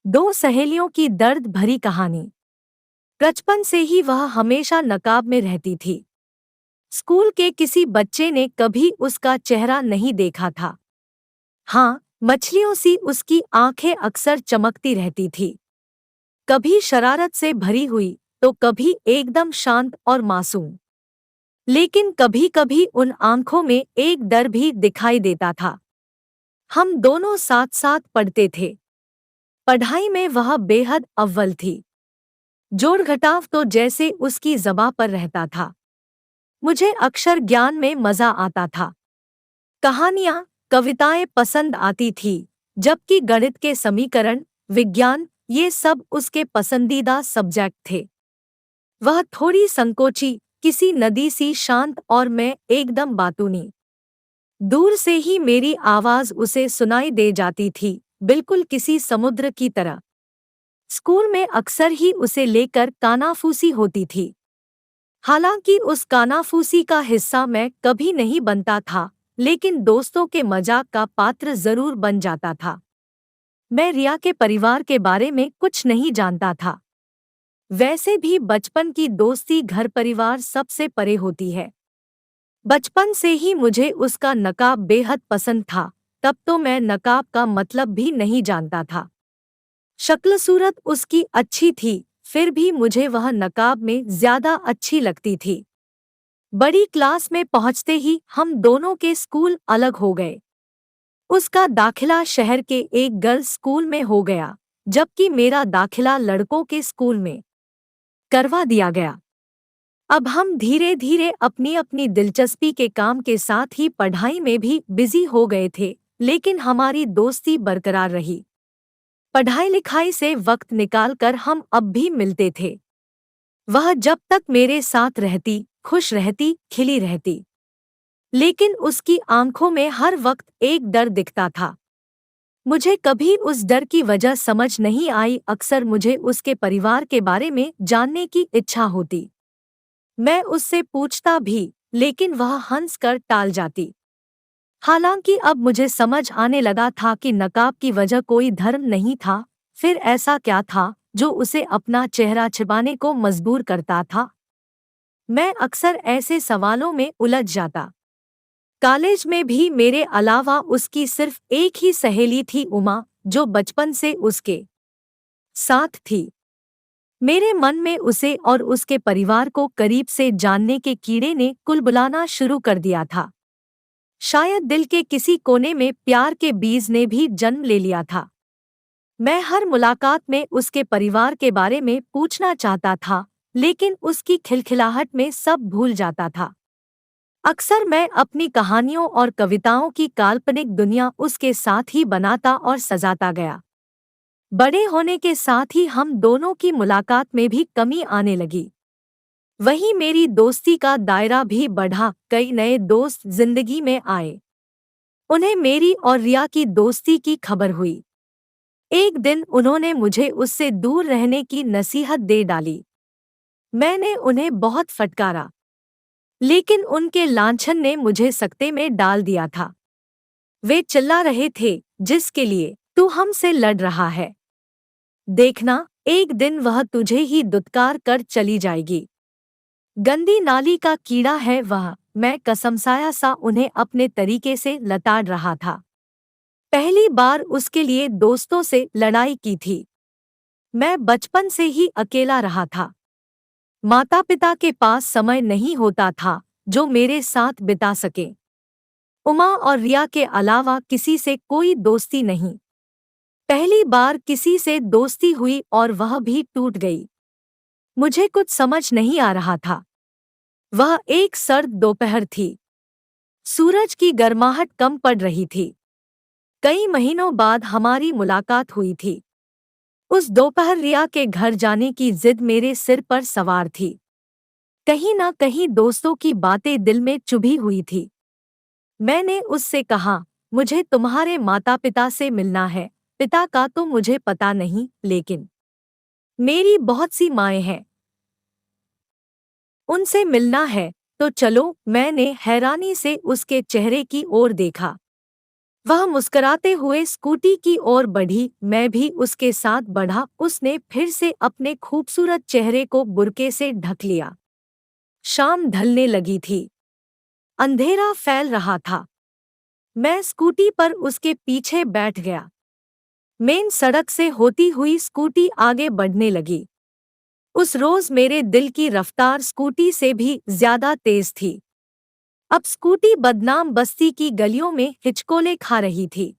दो सहेलियों की दर्द भरी कहानी। बचपन से ही वह हमेशा नकाब में रहती थी। स्कूल के किसी बच्चे ने कभी उसका चेहरा नहीं देखा था। हाँ, मछलियों सी उसकी आंखें अक्सर चमकती रहती थी, कभी शरारत से भरी हुई तो कभी एकदम शांत और मासूम। लेकिन कभी कभी उन आंखों में एक डर भी दिखाई देता था। हम दोनों साथ साथ पढ़ते थे। पढ़ाई में वह बेहद अव्वल थी। जोड़ घटाव तो जैसे उसकी ज़बां पर रहता था। मुझे अक्षर ज्ञान में मज़ा आता था। कहानियाँ, कविताएं पसंद आती थी, जबकि गणित के समीकरण, विज्ञान, ये सब उसके पसंदीदा सब्जेक्ट थे। वह थोड़ी संकोची, किसी नदी सी शांत और मैं एकदम बातूनी। दूर से ही मेरी आवाज़ उसे सुनाई दे जाती थी, बिल्कुल किसी समुद्र की तरह। स्कूल में अक्सर ही उसे लेकर कानाफूसी होती थी। हालांकि उस कानाफूसी का हिस्सा मैं कभी नहीं बनता था, लेकिन दोस्तों के मजाक का पात्र जरूर बन जाता था। मैं रिया के परिवार के बारे में कुछ नहीं जानता था। वैसे भी बचपन की दोस्ती घर परिवार सबसे परे होती है। बचपन से ही मुझे उसका नकाब बेहद पसंद था। तब तो मैं नकाब का मतलब भी नहीं जानता था। शक्ल सूरत उसकी अच्छी थी, फिर भी मुझे वह नकाब में ज्यादा अच्छी लगती थी। बड़ी क्लास में पहुंचते ही हम दोनों के स्कूल अलग हो गए। उसका दाखिला शहर के एक गर्ल्स स्कूल में हो गया, जबकि मेरा दाखिला लड़कों के स्कूल में करवा दिया गया। अब हम धीरे धीरे अपनी अपनी दिलचस्पी के काम के साथ ही पढ़ाई में भी बिजी हो गए थे, लेकिन हमारी दोस्ती बरकरार रही। पढ़ाई लिखाई से वक्त निकालकर हम अब भी मिलते थे। वह जब तक मेरे साथ रहती, खुश रहती, खिली रहती। लेकिन उसकी आंखों में हर वक्त एक डर दिखता था। मुझे कभी उस डर की वजह समझ नहीं आई। अक्सर मुझे उसके परिवार के बारे में जानने की इच्छा होती। मैं उससे पूछता भी, लेकिन वह हंसकर टाल जाती। हालांकि अब मुझे समझ आने लगा था कि नकाब की वजह कोई धर्म नहीं था। फिर ऐसा क्या था जो उसे अपना चेहरा छिपाने को मजबूर करता था? मैं अक्सर ऐसे सवालों में उलझ जाता। कॉलेज में भी मेरे अलावा उसकी सिर्फ एक ही सहेली थी, उमा, जो बचपन से उसके साथ थी। मेरे मन में उसे और उसके परिवार को करीब से जानने के कीड़े ने कुलबुलाना शुरू कर दिया था। शायद दिल के किसी कोने में प्यार के बीज ने भी जन्म ले लिया था। मैं हर मुलाकात में उसके परिवार के बारे में पूछना चाहता था, लेकिन उसकी खिलखिलाहट में सब भूल जाता था। अक्सर मैं अपनी कहानियों और कविताओं की काल्पनिक दुनिया उसके साथ ही बनाता और सजाता गया। बड़े होने के साथ ही हम दोनों की मुलाकात में भी कमी आने लगी। वहीं मेरी दोस्ती का दायरा भी बढ़ा, कई नए दोस्त जिंदगी में आए। उन्हें मेरी और रिया की दोस्ती की खबर हुई। एक दिन उन्होंने मुझे उससे दूर रहने की नसीहत दे डाली। मैंने उन्हें बहुत फटकारा, लेकिन उनके लांछन ने मुझे सकते में डाल दिया था। वे चिल्ला रहे थे, जिसके लिए तू हमसे लड़ रहा है, देखना एक दिन वह तुझे ही दुत्कार कर चली जाएगी। गंदी नाली का कीड़ा है वह। मैं कसमसाया सा उन्हें अपने तरीके से लताड़ रहा था। पहली बार उसके लिए दोस्तों से लड़ाई की थी। मैं बचपन से ही अकेला रहा था। माता पिता के पास समय नहीं होता था जो मेरे साथ बिता सके। उमा और रिया के अलावा किसी से कोई दोस्ती नहीं। पहली बार किसी से दोस्ती हुई और वह भी टूट गई। मुझे कुछ समझ नहीं आ रहा था। वह एक सर्द दोपहर थी। सूरज की गर्माहट कम पड़ रही थी। कई महीनों बाद हमारी मुलाकात हुई थी। उस दोपहर रिया के घर जाने की जिद मेरे सिर पर सवार थी। कहीं ना कहीं दोस्तों की बातें दिल में चुभी हुई थी। मैंने उससे कहा, मुझे तुम्हारे माता पिता से मिलना है। पिता का तो मुझे पता नहीं, लेकिन मेरी बहुत सी माएँ हैं, उनसे मिलना है। तो चलो। मैंने हैरानी से उसके चेहरे की ओर देखा। वह मुस्कुराते हुए स्कूटी की ओर बढ़ी, मैं भी उसके साथ बढ़ा। उसने फिर से अपने खूबसूरत चेहरे को बुर्के से ढक लिया। शाम ढलने लगी थी। अंधेरा फैल रहा था। मैं स्कूटी पर उसके पीछे बैठ गया। मेन सड़क से होती हुई स्कूटी आगे बढ़ने लगी। उस रोज मेरे दिल की रफ्तार स्कूटी से भी ज्यादा तेज थी। अब स्कूटी बदनाम बस्ती की गलियों में हिचकोले खा रही थी।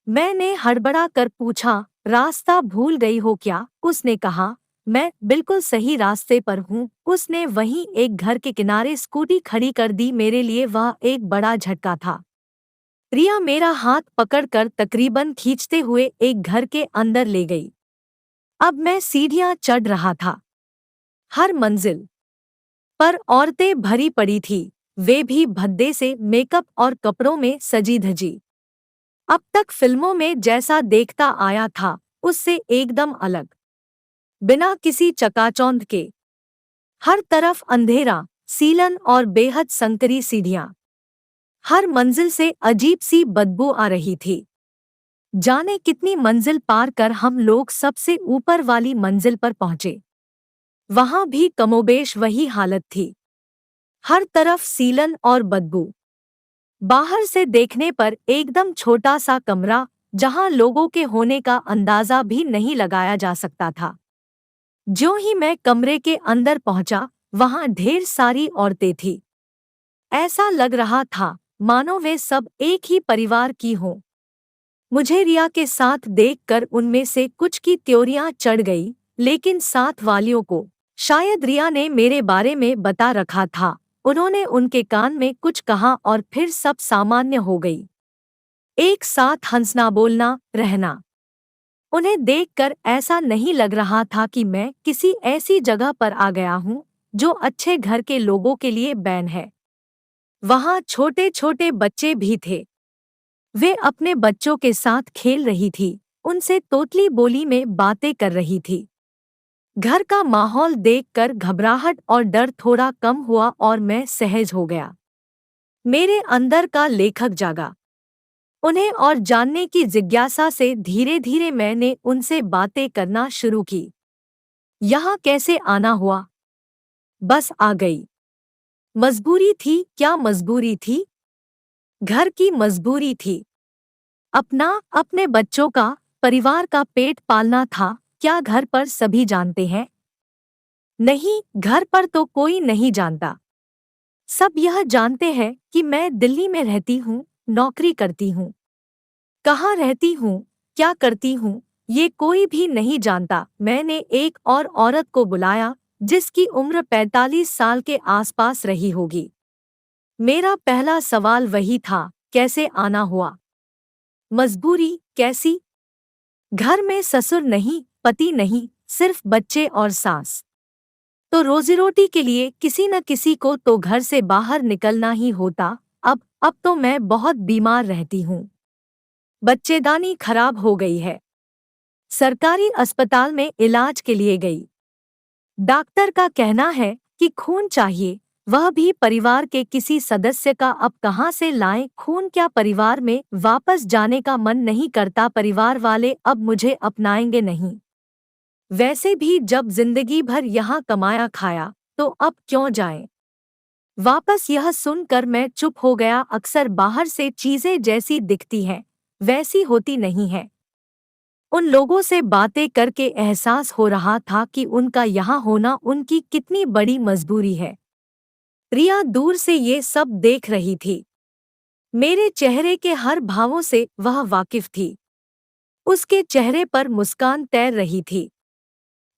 मैंने हड़बड़ा कर पूछा, रास्ता भूल गई हो क्या? उसने कहा, मैं बिल्कुल सही रास्ते पर हूँ। उसने वहीं एक घर के किनारे स्कूटी खड़ी कर दी। मेरे लिए वह एक बड़ा झटका था। रिया मेरा हाथ पकड़कर तकरीबन खींचते हुए एक घर के अंदर ले गई। अब मैं सीढ़ियां चढ़ रहा था। हर मंजिल पर औरतें भरी पड़ी थी, वे भी भद्दे से मेकअप और कपड़ों में सजी धजी। अब तक फिल्मों में जैसा देखता आया था, उससे एकदम अलग। बिना किसी चकाचौंध के। हर तरफ अंधेरा, सीलन और बेहद संकरी सीढ़ियां। हर मंजिल से अजीब सी बदबू आ रही थी। जाने कितनी मंजिल पार कर हम लोग सबसे ऊपर वाली मंजिल पर पहुंचे। वहां भी कमोबेश वही हालत थी। हर तरफ सीलन और बदबू। बाहर से देखने पर एकदम छोटा सा कमरा, जहां लोगों के होने का अंदाजा भी नहीं लगाया जा सकता था। ज्यों ही मैं कमरे के अंदर पहुंचा, वहां ढेर सारी औरतें थीं। ऐसा लग रहा था मानो वे सब एक ही परिवार की हों। मुझे रिया के साथ देखकर उनमें से कुछ की त्योरियां चढ़ गई, लेकिन साथ वालियों को शायद रिया ने मेरे बारे में बता रखा था। उन्होंने उनके कान में कुछ कहा और फिर सब सामान्य हो गई। एक साथ हंसना, बोलना, रहना। उन्हें देखकर ऐसा नहीं लग रहा था कि मैं किसी ऐसी जगह पर आ गया हूँ जो अच्छे घर के लोगों के लिए बैन है। वहाँ छोटे छोटे बच्चे भी थे। वे अपने बच्चों के साथ खेल रही थी, उनसे तोतली बोली में बातें कर रही थी। घर का माहौल देखकर घबराहट और डर थोड़ा कम हुआ और मैं सहज हो गया। मेरे अंदर का लेखक जागा। उन्हें और जानने की जिज्ञासा से धीरे धीरे मैंने उनसे बातें करना शुरू की। यहाँ कैसे आना हुआ? बस आ गई। मजबूरी थी? क्या मजबूरी थी? घर की मजबूरी थी। अपने बच्चों का, परिवार का पेट पालना था। क्या घर पर सभी जानते हैं? नहीं, घर पर तो कोई नहीं जानता। सब यह जानते हैं कि मैं दिल्ली में रहती हूँ, नौकरी करती हूँ। कहाँ रहती हूँ, क्या करती हूँ, ये कोई भी नहीं जानता। मैंने एक और औरत को बुलाया, जिसकी उम्र 45 साल के आसपास रही होगी। मेरा पहला सवाल वही था, कैसे आना हुआ? मजबूरी कैसी? घर में ससुर नहीं, पति नहीं, सिर्फ बच्चे और सास। तो रोजी रोटी के लिए किसी न किसी को तो घर से बाहर निकलना ही होता। अब तो मैं बहुत बीमार रहती हूँ। बच्चेदानी खराब हो गई है। सरकारी अस्पताल में इलाज के लिए गई। डॉक्टर का कहना है कि खून चाहिए, वह भी परिवार के किसी सदस्य का। अब कहाँ से लाएं खून? क्या परिवार में वापस जाने का मन नहीं करता? परिवार वाले अब मुझे अपनाएंगे नहीं। वैसे भी जब जिंदगी भर यहाँ कमाया खाया, तो अब क्यों जाएं वापस? यह सुनकर मैं चुप हो गया। अक्सर बाहर से चीजें जैसी दिखती हैं, वैसी होती नहीं है। उन लोगों से बातें करके एहसास हो रहा था कि उनका यहाँ होना उनकी कितनी बड़ी मजबूरी है। रिया दूर से ये सब देख रही थी। मेरे चेहरे के हर भावों से वह वाकिफ थी। उसके चेहरे पर मुस्कान तैर रही थी।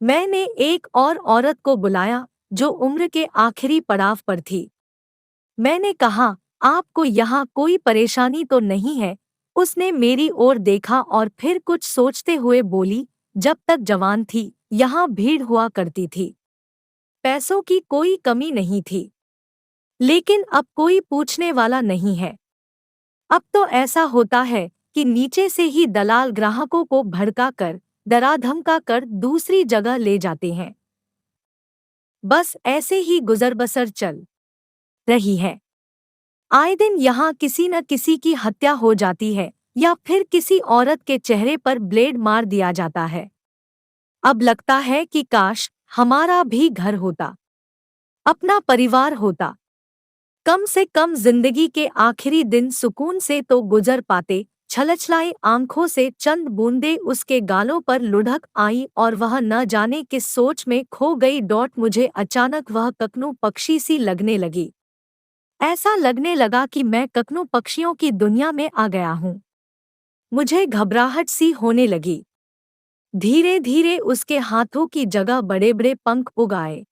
मैंने एक और औरत को बुलाया, जो उम्र के आखिरी पड़ाव पर थी। मैंने कहा, आपको यहाँ कोई परेशानी तो नहीं है? उसने मेरी ओर देखा और फिर कुछ सोचते हुए बोली, जब तक जवान थी, यहाँ भीड़ हुआ करती थी। पैसों की कोई कमी नहीं थी। लेकिन अब कोई पूछने वाला नहीं है। अब तो ऐसा होता है कि नीचे से ही दलाल ग्राहकों को भड़का कर, डरा धमका कर दूसरी जगह ले जाते हैं। बस ऐसे ही गुजर बसर चल रही है। आए दिन यहाँ किसी न किसी की हत्या हो जाती है या फिर किसी औरत के चेहरे पर ब्लेड मार दिया जाता है। अब लगता है कि काश हमारा भी घर होता, अपना परिवार होता। कम से कम जिंदगी के आखिरी दिन सुकून से तो गुजर पाते। छलछलाई आंखों से चंद बूंदे उसके गालों पर लुढ़क आई और वह न जाने किस सोच में खो गई। मुझे अचानक वह ककनू पक्षी सी लगने लगी। ऐसा लगने लगा कि मैं ककनू पक्षियों की दुनिया में आ गया हूँ। मुझे घबराहट सी होने लगी। धीरे धीरे उसके हाथों की जगह बड़े बड़े पंख उग आए।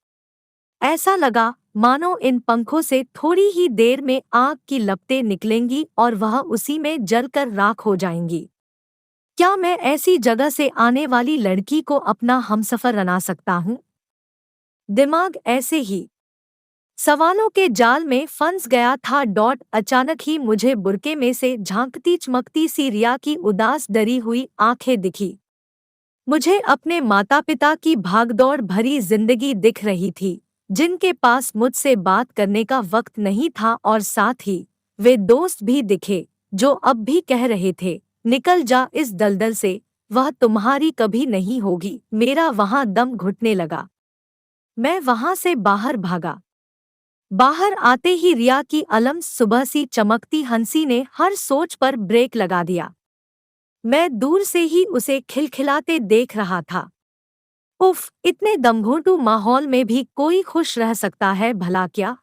ऐसा लगा मानो इन पंखों से थोड़ी ही देर में आग की लपटें निकलेंगी और वह उसी में जलकर राख हो जाएंगी। क्या मैं ऐसी जगह से आने वाली लड़की को अपना हमसफर बना सकता हूँ? दिमाग ऐसे ही सवालों के जाल में फंस गया था। अचानक ही मुझे बुरके में से झांकती चमकती सी रिया की उदास डरी हुई आंखें दिखी। मुझे अपने माता पिता की भागदौड़ भरी जिंदगी दिख रही थी, जिनके पास मुझसे बात करने का वक्त नहीं था, और साथ ही वे दोस्त भी दिखे जो अब भी कह रहे थे, निकल जा इस दलदल से, वह तुम्हारी कभी नहीं होगी। मेरा वहां दम घुटने लगा। मैं वहां से बाहर भागा। बाहर आते ही रिया की अलम सुबह सी चमकती हंसी ने हर सोच पर ब्रेक लगा दिया। मैं दूर से ही उसे खिलखिलाते देख रहा था। उफ, इतने दमघोंटू माहौल में भी कोई खुश रह सकता है भला क्या?